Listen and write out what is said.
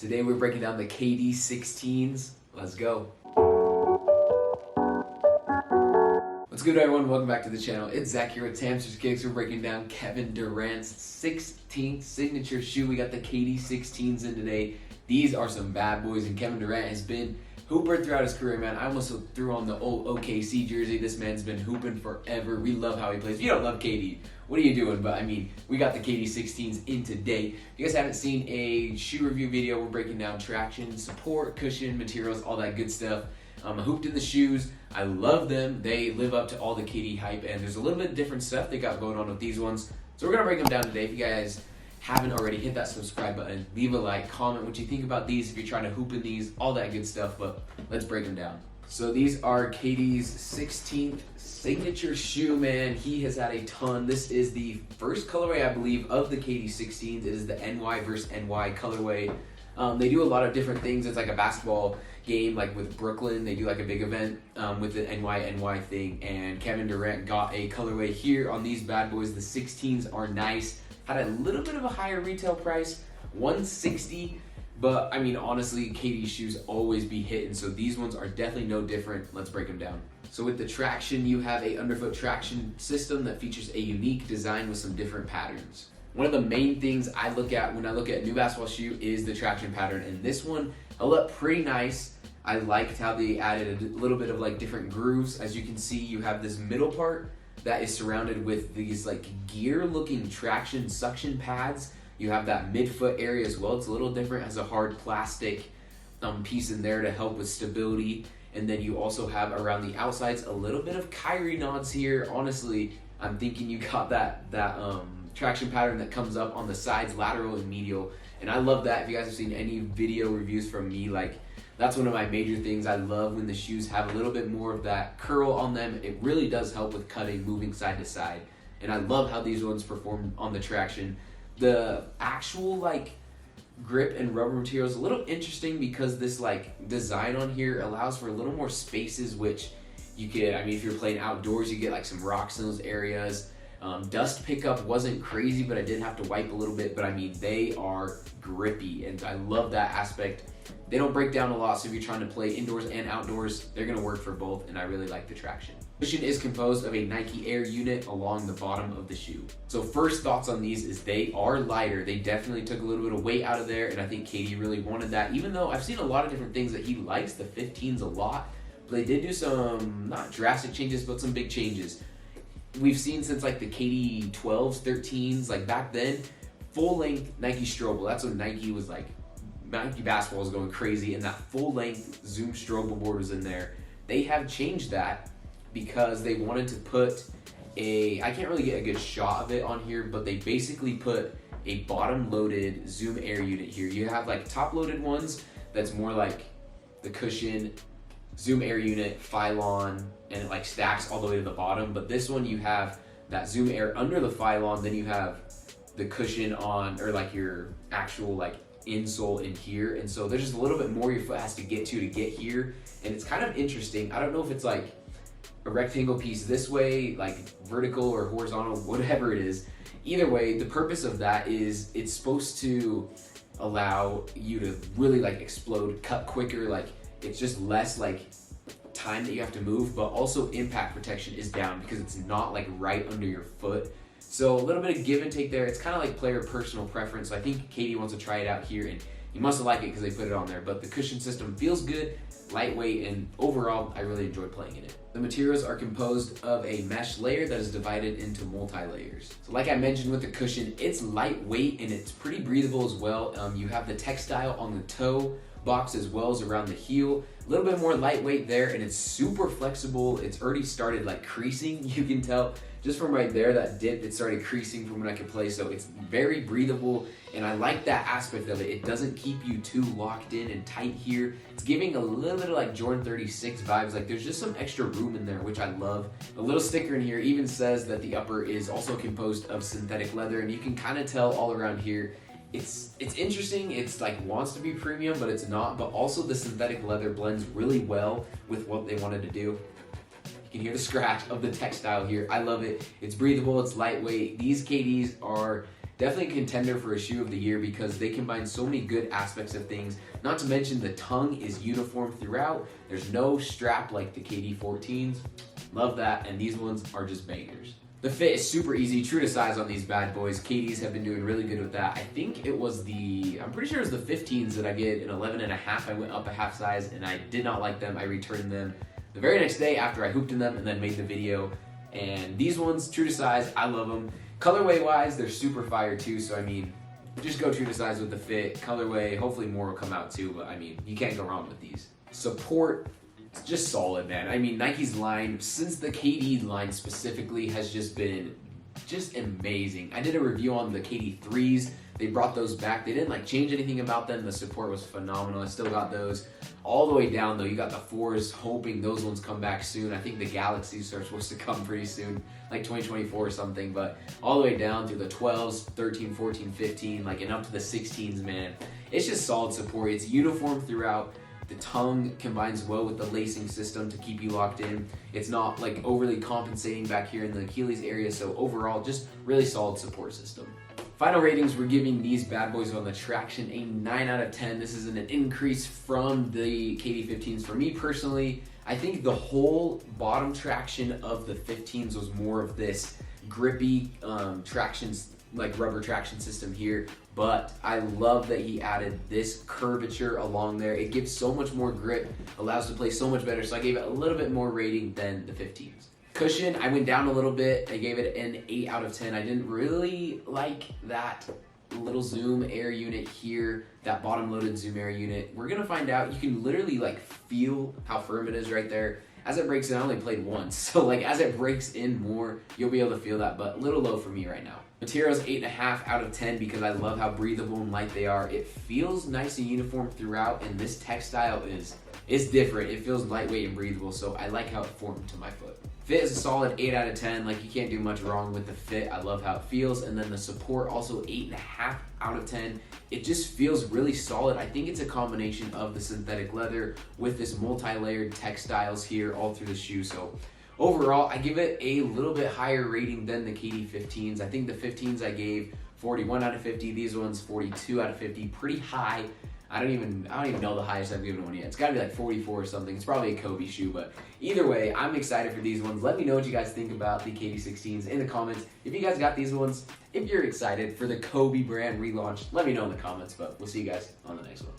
Today we're breaking down the KD16s. Let's go. What's good, everyone? Welcome back to the channel. It's Zach here with Tamsters Kicks. We're breaking down Kevin Durant's 16th signature shoe. We got the KD16s in today. These are some bad boys, and Kevin Durant has been hooper throughout his career, man. I almost threw on the old OKC jersey. This man's been hooping forever. We love how he plays. If you don't love KD, what are you doing? But I mean, we got the KD16s in today. If you guys haven't seen a shoe review video, we're breaking down traction, support, cushion, materials, all that good stuff. I hooped in the shoes. I love them. They live up to all the KD hype, and there's a little bit of different stuff they got going on with these ones. So we're gonna break them down today. If you guys haven't already, hit that subscribe button, leave a like, comment what you think about these, if you're trying to hoop in these, all that good stuff. But let's break them down. So these are KD's 16th signature shoe, man. He has had a ton. This is the first colorway, I believe, of the KD16s. It is the NY versus NY colorway. They do a lot of different things. It's like a basketball game, like with Brooklyn. They do like a big event with the NY thing. And Kevin Durant got a colorway here on these bad boys. The 16s are nice. Had a little bit of a higher retail price, $160. But I mean, honestly, KD's shoes always be hitting, so these ones are definitely no different. Let's break them down. So with the traction, you have a underfoot traction system that features a unique design with some different patterns. One of the main things I look at when I look at a new basketball shoe is the traction pattern, and this one held up pretty nice. I liked how they added a little bit of like different grooves. As you can see, you have this middle part that is surrounded with these like gear looking traction suction pads. You have that midfoot area as well. It's a little different, has a hard plastic piece in there to help with stability. And then you also have around the outsides a little bit of Kyrie nods here. Honestly, I'm thinking you got that traction pattern that comes up on the sides, lateral and medial. And I love that. If you guys have seen any video reviews from me, like that's one of my major things. I love when the shoes have a little bit more of that curl on them. It really does help with cutting, moving side to side. And I love how these ones perform on the traction. The actual like grip and rubber material is a little interesting because this like design on here allows for a little more spaces, which you could, I mean, if you're playing outdoors, you get like some rocks in those areas. Dust pickup wasn't crazy, but I did have to wipe a little bit. But I mean, they are grippy, and I love that aspect. They don't break down a lot, so if you're trying to play indoors and outdoors, they're gonna work for both, and I really like the traction. The cushion is composed of a Nike Air unit along the bottom of the shoe. So first thoughts on these is they are lighter. They definitely took a little bit of weight out of there, and I think KD really wanted that, even though I've seen a lot of different things that he likes the 15s a lot, but they did do some, not drastic changes, but some big changes. We've seen since like the KD 12s, 13s, like back then, full length Nike Strobel. That's when Nike was like, Nike basketball was going crazy, and that full length Zoom Strobel board was in there. They have changed that because they wanted to put I can't really get a good shot of it on here, but they basically put a bottom loaded Zoom Air unit here. You have like top loaded ones that's more like the cushion, Zoom Air unit, Phylon, and it like stacks all the way to the bottom. But this one, you have that Zoom Air under the Phylon, then you have the cushion on, or like your actual like insole in here. And so there's just a little bit more your foot has to get get here. And it's kind of interesting. I don't know if it's like a rectangle piece this way, like vertical or horizontal, whatever it is. Either way, the purpose of that is it's supposed to allow you to really like explode, cut quicker, like it's just less like time that you have to move, but also impact protection is down because it's not like right under your foot. So a little bit of give and take there. It's kind of like player personal preference. So I think KD wants to try it out here, and he must have liked it because they put it on there. But the cushion system feels good, lightweight, and overall, I really enjoyed playing in it. The materials are composed of a mesh layer that is divided into multi-layers. So like I mentioned with the cushion, it's lightweight and it's pretty breathable as well. You have the textile on the toe box as well as around the heel. A little bit more lightweight there, and it's super flexible. It's already started like creasing. You can tell just from right there, that dip, it started creasing from when I could play. So it's very breathable, and I like that aspect of it. It doesn't keep you too locked in and tight here. It's giving a little bit of like Jordan 36 vibes. Like there's just some extra room in there, which I love. A little sticker in here even says that the upper is also composed of synthetic leather, and you can kind of tell all around here. It's interesting. It's like wants to be premium, but it's not. But also the synthetic leather blends really well with what they wanted to do. You can hear the scratch of the textile here. I love it. It's breathable. It's lightweight. These KDs are Definitely a contender for a shoe of the year because they combine so many good aspects of things. Not to mention the tongue is uniform throughout. There's no strap like the KD14s. Love that, and these ones are just bangers. The fit is super easy, true to size on these bad boys. KDs have been doing really good with that. I think it was I'm pretty sure it was the 15s that I get an 11.5. I went up a half size and I did not like them. I returned them the very next day after I hooped in them and then made the video. And these ones, true to size, I love them. Colorway wise, they're super fire too, so I mean, just go true to size with the fit. Colorway, hopefully more will come out too, but I mean, you can't go wrong with these. Support, it's just solid, man. I mean, Nike's line, since the KD line specifically, has just been just amazing. I did a review on the KD3s. They brought those back. They didn't like change anything about them. The support was phenomenal. I still got those. All the way down though, you got the 4s, hoping those ones come back soon. I think the Galaxies are supposed to come pretty soon, like 2024 or something, but all the way down through the 12s, 13, 14, 15, like and up to the 16s, man. It's just solid support. It's uniform throughout. The tongue combines well with the lacing system to keep you locked in. It's not like overly compensating back here in the Achilles area, so overall, just really solid support system. Final ratings, we're giving these bad boys on the traction a 9 out of 10. This is an increase from the KD15s. For me personally, I think the whole bottom traction of the 15s was more of this grippy tractions, like rubber traction system here, but I love that he added this curvature along there. It gives so much more grip, allows to play so much better, so I gave it a little bit more rating than the 15s. Cushion, I went down a little bit. I gave it an 8 out of 10. I didn't really like that little Zoom Air unit here, that bottom loaded Zoom Air unit. We're gonna find out. You can literally like feel how firm it is right there. As it breaks in, I only played once, so like as it breaks in more, you'll be able to feel that, but a little low for me right now. Materials, 8.5 out of 10 because I love how breathable and light they are. It feels nice and uniform throughout, and this textile is different. It feels lightweight and breathable, so I like how it formed to my foot. Fit is a solid 8 out of 10. Like, you can't do much wrong with the fit. I love how it feels. And then the support, also 8.5 out of 10. It just feels really solid. I think it's a combination of the synthetic leather with this multi-layered textiles here all through the shoe. So overall, I give it a little bit higher rating than the KD15s. I think the 15s I gave 41 out of 50. These ones 42 out of 50. Pretty high. I don't even know the highest I've given one yet. It's gotta be like 44 or something. It's probably a Kobe shoe, but either way, I'm excited for these ones. Let me know what you guys think about the KD16s in the comments. If you guys got these ones, if you're excited for the Kobe brand relaunch, let me know in the comments, but we'll see you guys on the next one.